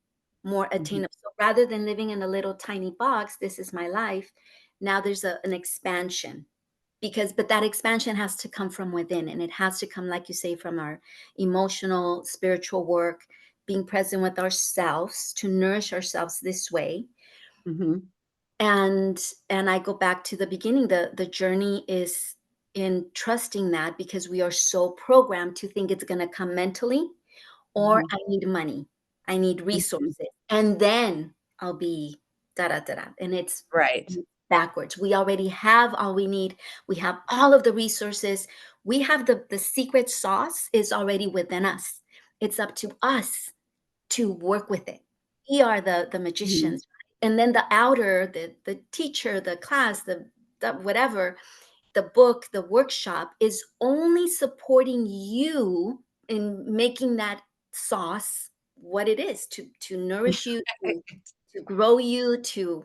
more
Mhm.
attainable. So rather than living in a little tiny box, this is my life, now there's an expansion. But that expansion has to come from within, and it has to come, like you say, from our emotional, spiritual work, being present with ourselves to nourish ourselves this way.
Mhm.
And I go back to the beginning. The journey is in trusting that, because we are so programmed to think it's going to come mentally, or
Mhm.
I need money, I need
Mhm.
resources, and then I'll be da da da da. And it's
Right.
backwards. We already have all we need. We have all of the resources. We have the secret sauce is already within us. It's up to us to work with it. We are the
Mhm.
magicians, right? And then the outer, the teacher, the class, the whatever, the book, the workshop is only supporting you in making that sauce what it is, to nourish you, to grow you, to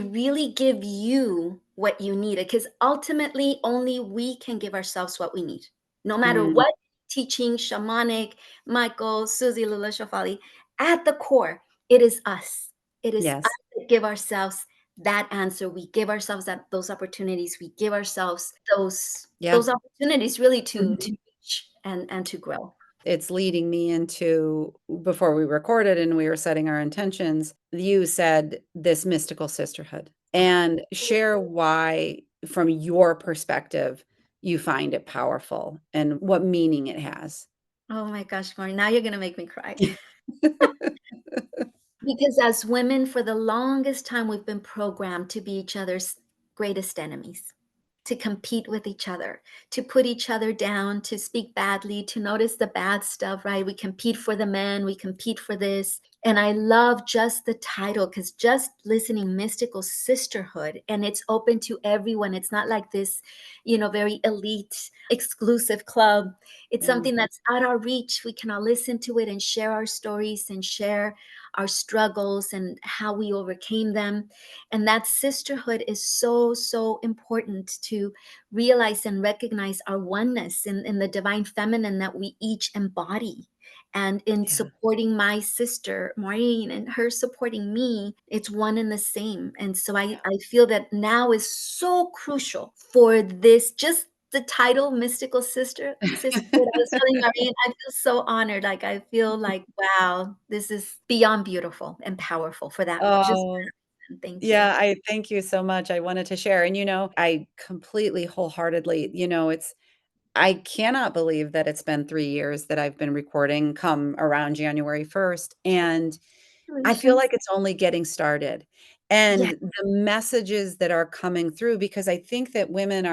really give you what you need, because ultimately only we can give ourselves what we need, no matter
Mm.
what teaching, shamanic, Michael, Susie, Lula Shafali, at the core it is us. It is us
Yes.
that give ourselves that answer. We give ourselves those opportunities. We give ourselves
Yeah.
those opportunities really to
Mhm.
reach and to grow.
It's leading me into, before we recorded and we were setting our intentions, you said this mystical sisterhood, and share why, from your perspective, you find it powerful and what meaning it has.
Oh my gosh, Maureen, now you're gonna make me cry. Because as women, for the longest time, we've been programmed to be each other's greatest enemies, to compete with each other, to put each other down, to speak badly, to notice the bad stuff, right? We compete for the men, we compete for this. And I love just the title, because just listening, mystical sisterhood, and it's open to everyone. It's not like this, very elite, exclusive club. It's
Yeah,
something that's out our reach. We can all listen to it and share our stories and share our struggles and how we overcame them. And that sisterhood is so, so important to realize and recognize our oneness in the divine feminine that we each embody. And in
yeah.
supporting my sister, Maureen, and her supporting me, it's one and the same. And so I feel that now is so crucial for this, just the title, Mystical Sisterhood. I was telling Maureen, I feel so honored. Like, I feel like, wow, this is beyond beautiful and powerful for that. Just
Oh,
thank you.
yeah, I thank you so much. I wanted to share, and, I completely wholeheartedly, it's I cannot believe that it's been 3 years that I've been recording come around January 1st, and I feel
Congratulations.
like it's only getting started.
Yeah,
And the messages that are coming through, because I think that women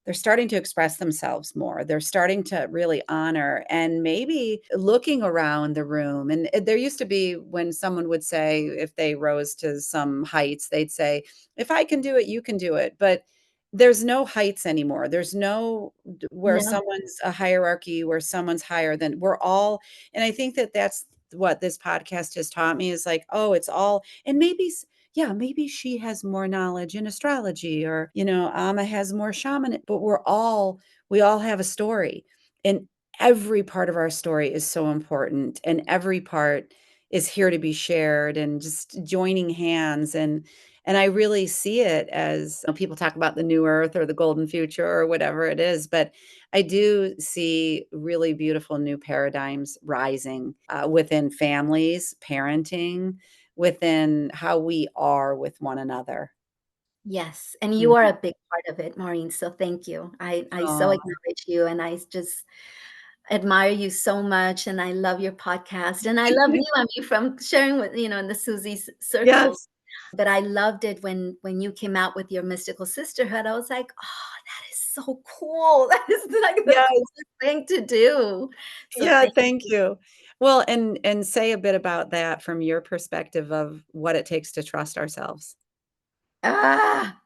they're starting to express themselves more. They're starting to really honor and maybe looking around the room. And there used to be when someone would say, if they rose to some heights, they'd say, if I can do it, you can do it. But there's no heights anymore. There's no where
no,
someone's a hierarchy, where someone's higher than we're all. And I think that that's what this podcast has taught me is like, oh, it's all, and maybe, yeah, maybe she has more knowledge in astrology or, Ama has more shaman, but we all have a story. And every part of our story is so important. And every part is here to be shared and just joining hands. And I really see it as people talk about the new earth or the golden future or whatever it is, but I do see really beautiful new paradigms rising within families, parenting, within how we are with one another.
yes, and you are
Mhm.
a big part of it, Maureen, so thank you. I so
Aw,
acknowledge you, and I just admire you so much, and I love your podcast, and I love you. I mean, from sharing with in the Susie circles,
yes,
but I loved it when you came out with your mystical sisterhood. I was like, "Oh, that is so cool. That is, like, the
yes,
coolest thing to do." So
yeah,
thank
thank
you.
you. Well, and say a bit about that from your perspective of what it takes to trust ourselves.
Ah!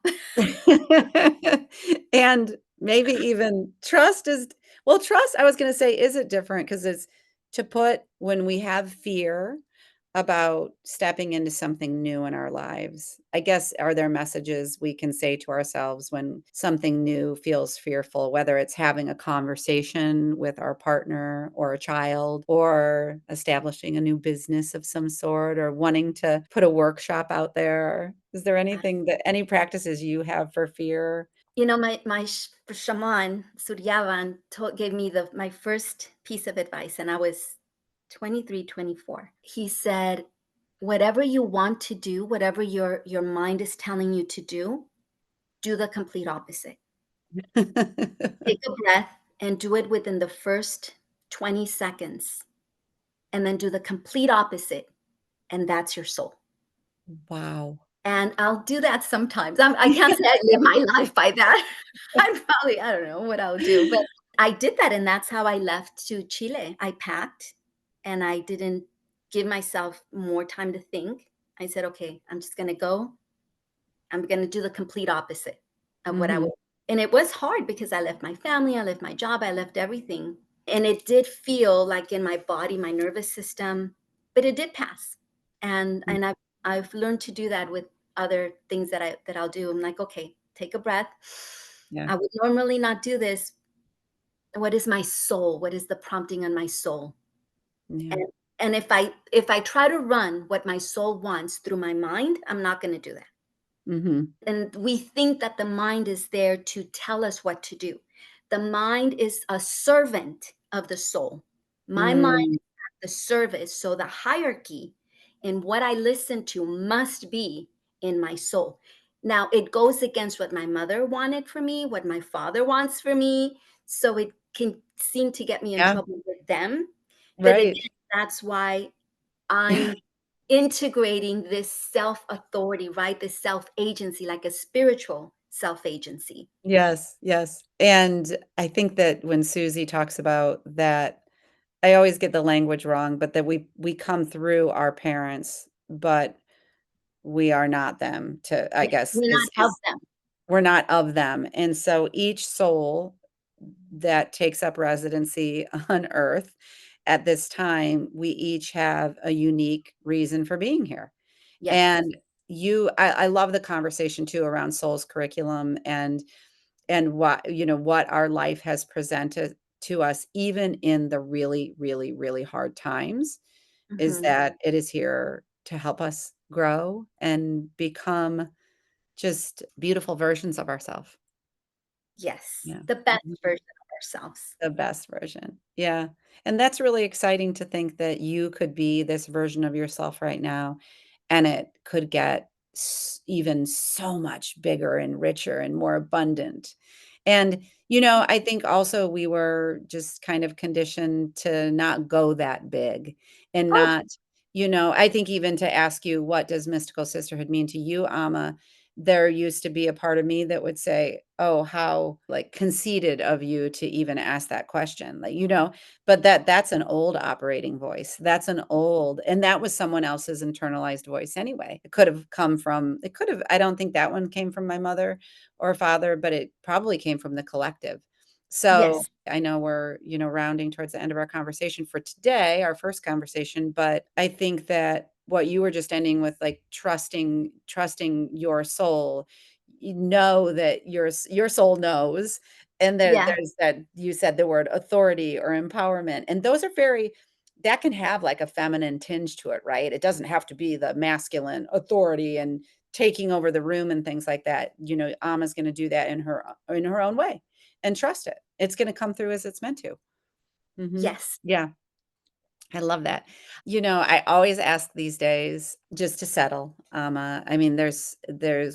And maybe even trust is well, trust, I was gonna say, is it different? Because it's to put when we have fear about stepping into something new in our lives, I guess, are there messages we can say to ourselves when something new feels fearful, whether it's having a conversation with our partner or a child, or establishing a new business of some sort, or wanting to put a workshop out there? Is there anything that any practices you have for fear?
My shaman, Suryavan, gave me my first piece of advice, and I was 23, 24. He said, "Whatever you want to do, whatever your mind is telling you to do the complete opposite. Take a breath and do it within the first 20 seconds, and then do the complete opposite, and that's your soul."
Wow.
And I'll do that sometimes. I can't say I live my life by that. I don't know what I'll do, but I did that, and that's how I left to Chile. I packed, and I didn't give myself more time to think. I said, "Okay, I'm just gonna go. I'm gonna do the complete opposite of what I
Mhm.
would." And it was hard because I left my family, I left my job, I left everything. And it did feel like in my body, my nervous system, but it did pass. And I've learned to do that with other things that I'll do. I'm like, okay, take a breath.
Yeah,
I would normally not do this. What is my soul? What is the prompting on my soul?
yeah.
And if I try to run what my soul wants through my mind, I'm not going to do that.
Mhm.
And we think that the mind is there to tell us what to do. The mind is a servant of the soul. My mind
Mm.
is at the service. So the hierarchy in what I listen to must be in my soul. Now, it goes against what my mother wanted for me, what my father wants for me. So it can seem to get me in
Yeah,
trouble with them. But
right.
again, that's why I'm integrating this self authority, right? This self agency, like a spiritual self agency.
Yes, yes. And I think that when Susie talks about that, I always get the language wrong, but that we come through our parents, but we are not them to I
Yes,
guess
we're not of
is
them.
we're not of them. And so each soul that takes up residency on earth at this time, we each have a unique reason for being here.
Yes,
And I love the conversation too around soul's curriculum and what, what our life has presented to us, even in the really, really, really hard times, is
hmm,
that it is here to help us grow and become just beautiful versions of ourselves.
yes,
Yeah.
the best
Mhm.
version of ourselves.
The best version. Yeah. And that's really exciting to think that you could be this version of yourself right now, and it could get even so much bigger and richer and more abundant. And, I think also we were just kind of conditioned to not go that big and
Oh,
not, I think even to ask you, what does mystical sisterhood mean to you, Ama? There used to be a part of me that would say, "Oh, how, like, conceited of you to even ask that question." Like, but that's an old operating voice. That's an old and that was someone else's internalized voice anyway. It could have I don't think that one came from my mother or father, but it probably came from the collective. So,
yes,
I know we're, rounding towards the end of our conversation for today, our first conversation, but I think that what you were just ending with, like, trusting your soul, you know that your soul knows, and
yeah,
there's that you said the word authority or empowerment, and those are very that can have, like, a feminine tinge to it, right? It doesn't have to be the masculine authority and taking over the room and things like that. Ama's gonna do that in her own way, and trust it. It's gonna come through as it's meant to. Mhm.
yes.
Yeah. I love that. I always ask these days just to settle. I mean,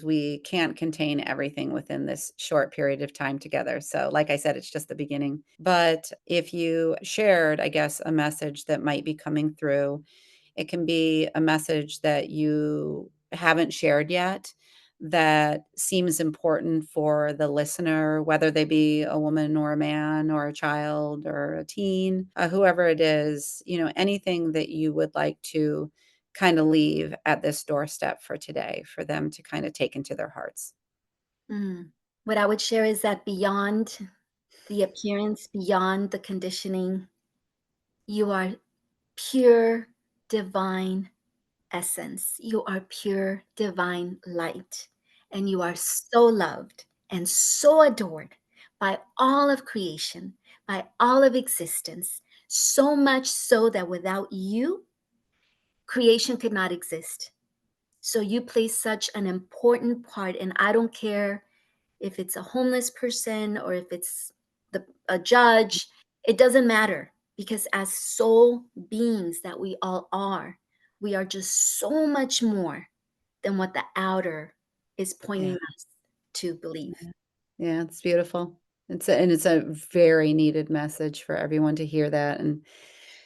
we can't contain everything within this short period of time together. So, like I said, it's just the beginning. But if you shared, I guess, a message that might be coming through, it can be a message that you haven't shared yet that seems important for the listener, whether they be a woman or a man or a child or a teen, whoever it is, anything that you would like to kind of leave at this doorstep for today for them to kind of take into their hearts.
Mm. What I would share is that beyond the appearance, beyond the conditioning, you are pure divine essence. You are pure divine light. And you are so loved and so adored by all of creation, by all of existence, so much so that without you, creation could not exist. So you play such an important part. And I don't care if it's a homeless person or if it's a judge, it doesn't matter because as soul beings that we all are, we are just so much more than what the outer is pointing
Yeah.
us to believe.
Yeah. Yeah, it's beautiful. And it's a very needed message for everyone to hear that and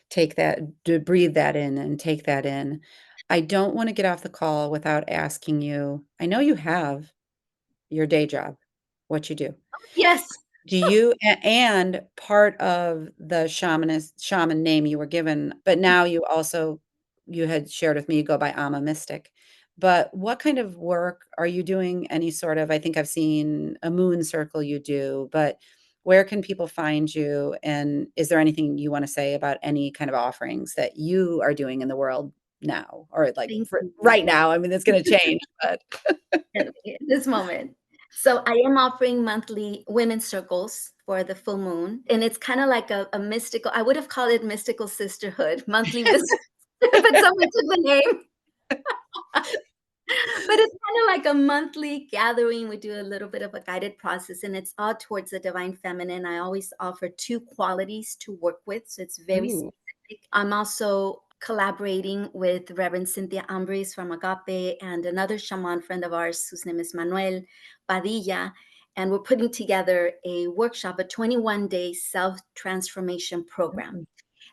take that to breathe that in and take that in. I don't wanna get off the call without asking you, I know you have your day job, what you do.
Yes.
Do you and part of the shaman name you were given, but now you had shared with me you go by Ama Mystic. But what kind of work are you doing? Any sort of I think I've seen a moon circle you do, but where can people find you? And is there anything you wanna say about any kind of offerings that you are doing in the world now? Or like
Thank
for
you.
right now, I mean, it's gonna change, but
At this moment. So I am offering monthly women's circles for the full moon. And it's kind of like a mystical, I would have called it mystical sisterhood, monthly visit, but someone took the name. But it's kind of like a monthly gathering. We do a little bit of a guided process, and it's all towards the divine feminine. I always offer two qualities to work with, so it's very
Ooh,
specific. I'm also collaborating with Reverend Cynthia Ambris from Agape and another shaman friend of ours whose name is Manuel Padilla. And we're putting together a workshop, a 21-day self transformation program
ooh,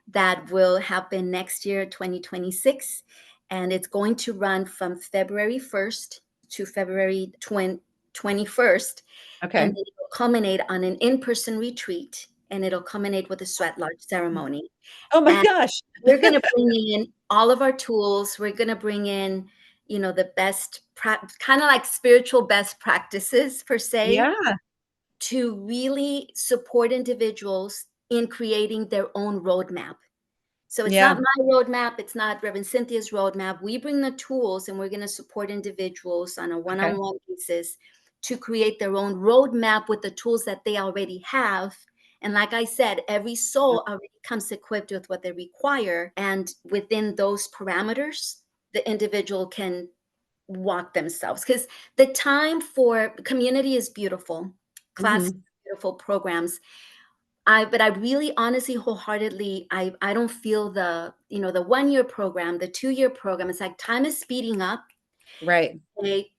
that will happen next year, 2026. And it's going to run from February 1st to February 21st. And
okay.
it will culminate on an in person retreat and it'll culminate with a sweat lodge ceremony.
Oh my
And
gosh.
we're going to bring in all of our tools. We're going to bring in, the best, kind of like spiritual best practices per se,
Yeah.
to really support individuals in creating their own roadmap. So it's
Yeah.
not my roadmap. It's not Reverend Cynthia's roadmap. We bring the tools and we're going to support individuals on a
Okay.
one-on-one basis to create their own roadmap with the tools that they already have. And like I said, every soul already comes equipped with what they require. And within those parameters, the individual can walk themselves. Because the time for community is beautiful, class is
Mhm.
beautiful, programs. But I really honestly, wholeheartedly, I don't feel the 1 year program, the 2 year program. It's like time is speeding up.
Right.
Okay?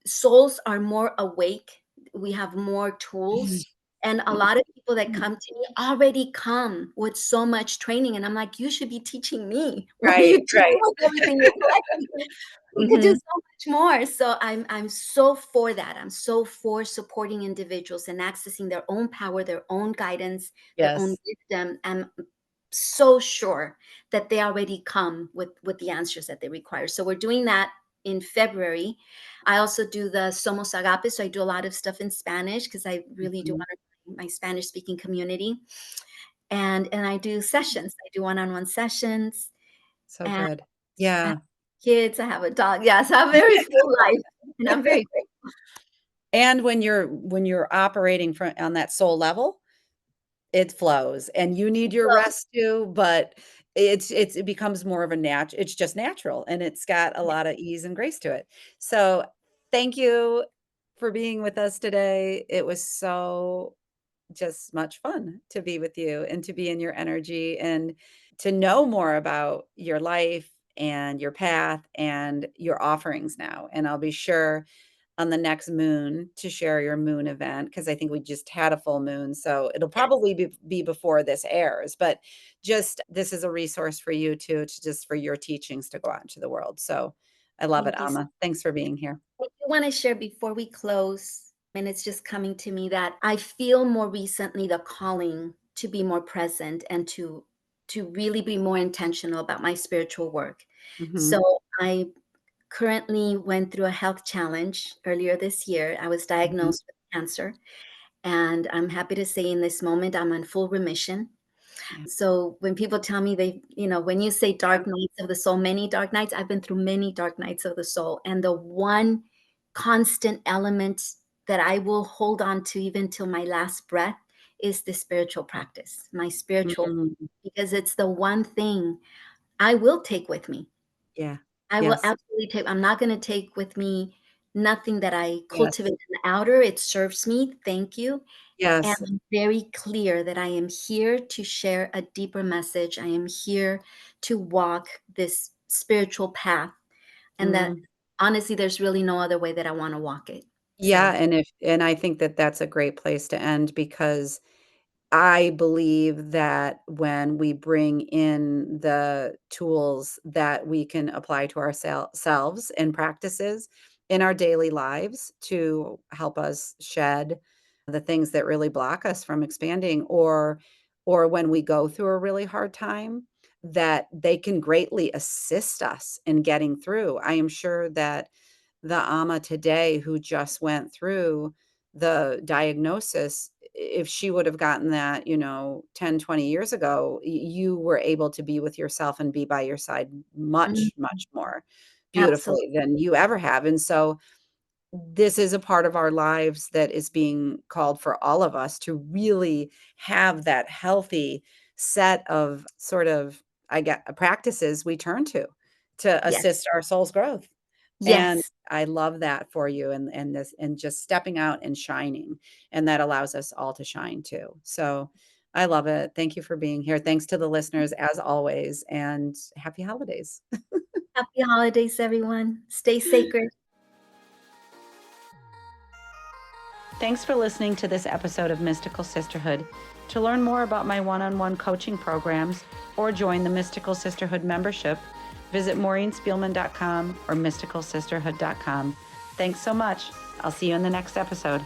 Souls are more awake. We have more tools. And a lot of people that come to me already come with so much training. And I'm like, you should be teaching me. What are you
Right,
doing
right.
with everything you're collecting? We could do
Mhm.
so much more. So I'm so for that. I'm so for supporting individuals and accessing their own power, their own guidance, their own
Yes.
wisdom. I'm so sure that they already come with the answers that they require. So we're doing that in February. I also do the Somos Agape, so I do a lot of stuff in Spanish because I really do
Mhm.
want my Spanish speaking community. And I do sessions. I do one-on-one sessions,
So
and
good.
I have
Yeah.
kids, I have a dog. Yes, I have a very full life, and I'm very grateful.
And when you're operating from on that soul level, it flows, and you need your
So,
rest too, but it becomes more of a it's just natural, and it's got a
yeah,
lot of ease and grace to it. So, thank you for being with us today. It was so just much fun to be with you and to be in your energy and to know more about your life and your path and your offerings now. And I'll be sure on the next moon to share your moon event because I think we just had a full moon. So it'll
yes,
probably be before this airs, but just this is a resource for you too, to just for your teachings to go out into the world. So I love it,
thank you.
Amma. Thanks for being here.
I do want to share before we close, and it's just coming to me that I feel more recently the calling to be more present and to really be more intentional about my spiritual work.
Mhm.
So I currently went through a health challenge earlier this year. I was
Mhm.
diagnosed with cancer, and I'm happy to say in this moment I'm in full remission.
Yeah.
So when people tell me when you say
Yeah.
dark nights of the soul, many dark nights, I've been through many dark nights of the soul. And the one constant element that I will hold on to even till my last breath is the spiritual practice, my spiritual,
Mhm.
because it's the one thing I will take with me.
Yeah.
I will
Yes.
absolutely take, I'm not going to take with me nothing that I cultivate
Yes.
in the outer. It serves me. Thank you. And
Yes.
I'm very clear that I am here to share a deeper message. I am here to walk this spiritual path. And that
Mm.
honestly, there's really no other way that I want to walk it.
Yeah,
So,
and I think that that's a great place to end because I believe that when we bring in the tools that we can apply to ourselves and practices in our daily lives to help us shed the things that really block us from expanding or when we go through a really hard time, that they can greatly assist us in getting through. I am sure that the Ama today who just went through the diagnosis, if she would have gotten that, 10, 20 years ago, you were able to be with yourself and be by your side much,
mhm,
much more
absolutely.
beautifully than you ever have. And so this is a part of our lives that is being called for all of us to really have that healthy set of sort of, I get practices we turn to
Yes.
assist our soul's growth. And
Yes.
I love that for you and this and just stepping out and shining. And that allows us all to shine too. So I love it. Thank you for being here. Thanks to the listeners as always, and happy holidays.
Happy holidays, everyone. Stay sacred.
Thanks for listening to this episode of Mystical Sisterhood. To learn more about my one-on-one coaching programs or join the Mystical Sisterhood membership, visit maureenspielman.com or mysticalsisterhood.com. Thanks so much. I'll see you in the next episode.